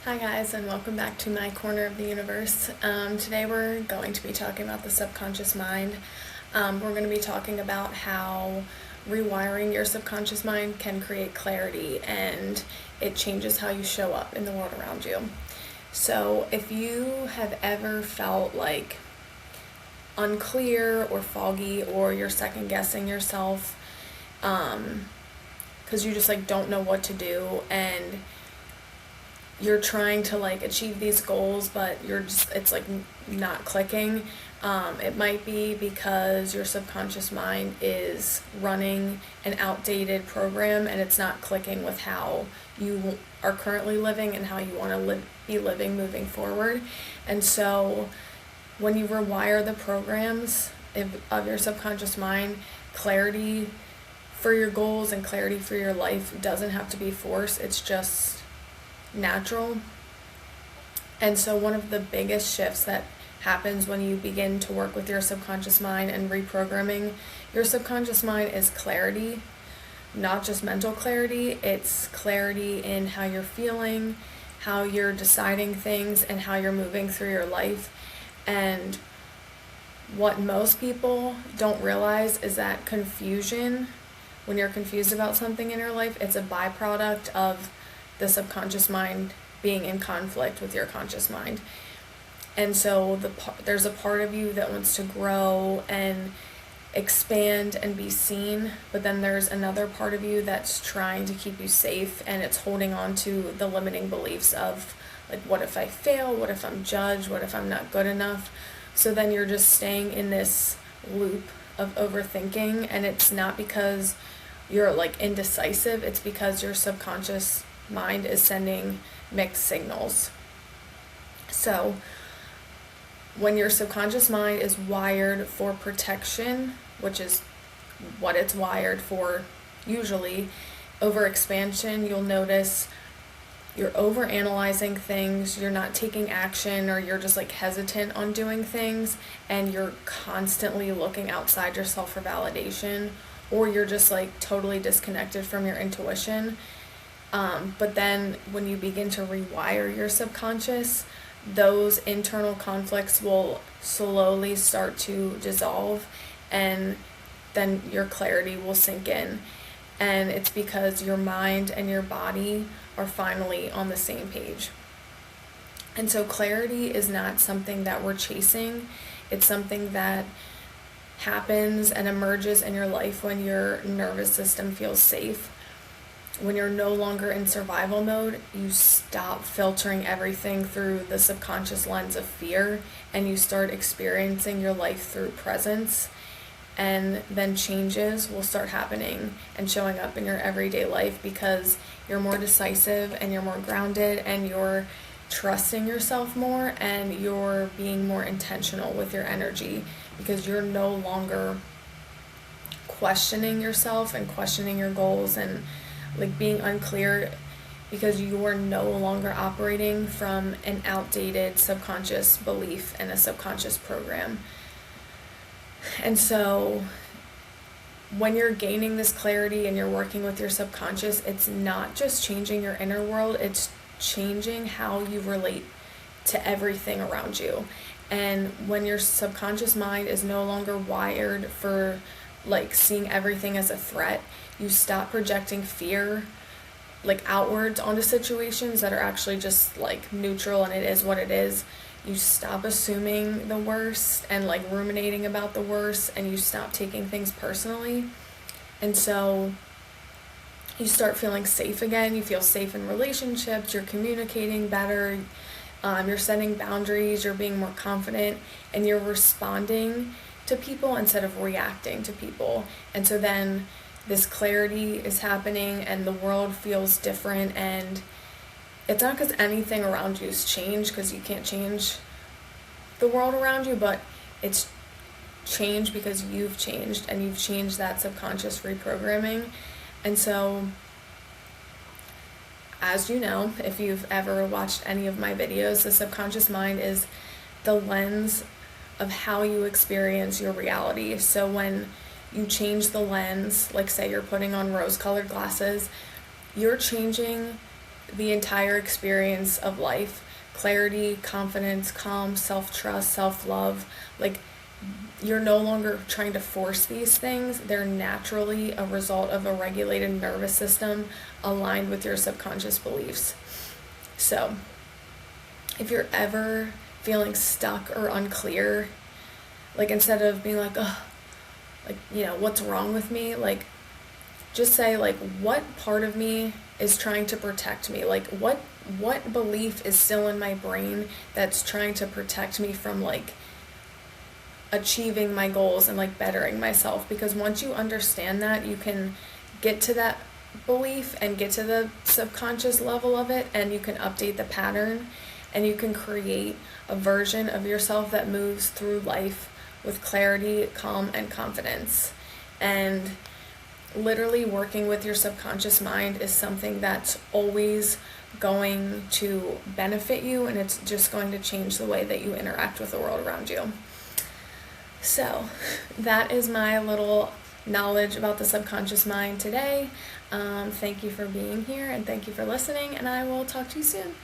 Hi guys, and welcome back to my corner of the universe. Today we're going to be talking about the subconscious mind. We're going to be talking about how rewiring your subconscious mind can create clarity and it changes how you show up in the world around you. So if you have ever felt like unclear or foggy, or you're second guessing yourself because you just don't know what to do, and you're trying to achieve these goals, but it's not clicking. It might be because your subconscious mind is running an outdated program and it's not clicking with how you are currently living and how you want to be living moving forward. And so when you rewire the programs of your subconscious mind, clarity for your goals and clarity for your life doesn't have to be forced. It's just natural. And so one of the biggest shifts that happens when you begin to work with your subconscious mind and reprogramming your subconscious mind is clarity. Not just mental clarity, it's clarity in how you're feeling, how you're deciding things, and how you're moving through your life. And what most people don't realize is that confusion, when you're confused about something in your life, it's a byproduct of the subconscious mind being in conflict with your conscious mind. And so there's a part of you that wants to grow and expand and be seen, but then there's another part of you that's trying to keep you safe, and it's holding on to the limiting beliefs of what if I fail, what if I'm judged, what if I'm not good enough. So then you're just staying in this loop of overthinking, and it's not because you're indecisive, it's because your subconscious mind is sending mixed signals. So when your subconscious mind is wired for protection, which is what it's wired for usually, over expansion, you'll notice you're overanalyzing things, you're not taking action, or you're just hesitant on doing things, and you're constantly looking outside yourself for validation, or you're just totally disconnected from your intuition. But then when you begin to rewire your subconscious, those internal conflicts will slowly start to dissolve, and then your clarity will sink in. And it's because your mind and your body are finally on the same page. And so clarity is not something that we're chasing. It's something that happens and emerges in your life when your nervous system feels safe. When you're no longer in survival mode, you stop filtering everything through the subconscious lens of fear, and you start experiencing your life through presence. And then changes will start happening and showing up in your everyday life because you're more decisive and you're more grounded and you're trusting yourself more and you're being more intentional with your energy because you're no longer questioning yourself and questioning your goals and being unclear, because you are no longer operating from an outdated subconscious belief and a subconscious program. And so when you're gaining this clarity and you're working with your subconscious, it's not just changing your inner world, it's changing how you relate to everything around you. And when your subconscious mind is no longer wired for seeing everything as a threat, you stop projecting fear outwards onto situations that are actually just neutral and it is what it is. You stop assuming the worst and ruminating about the worst, and you stop taking things personally. And so you start feeling safe again. You feel safe in relationships, you're communicating better, you're setting boundaries, you're being more confident, and you're responding to people instead of reacting to people. And so then this clarity is happening and the world feels different, and it's not because anything around you has changed, because you can't change the world around you, but it's changed because you've changed, and you've changed that subconscious reprogramming. And so, as you know, if you've ever watched any of my videos, the subconscious mind is the lens of how you experience your reality. So when you change the lens, say you're putting on rose-colored glasses, you're changing the entire experience of life. Clarity, confidence, calm, self-trust, self-love. Like, you're no longer trying to force these things. They're naturally a result of a regulated nervous system aligned with your subconscious beliefs. So, if you're ever feeling stuck or unclear, like, instead of being like, oh, like, what's wrong with me? Like, just say, like, what part of me is trying to protect me? Like, what belief is still in my brain that's trying to protect me from, like, achieving my goals and, like, bettering myself? Because once you understand that, you can get to that belief and get to the subconscious level of it, and you can update the pattern, and you can create a version of yourself that moves through life with clarity, calm, and confidence. And literally working with your subconscious mind is something that's always going to benefit you, and it's just going to change the way that you interact with the world around you. So that is my little knowledge about the subconscious mind today. Thank you for being here, and thank you for listening, and I will talk to you soon.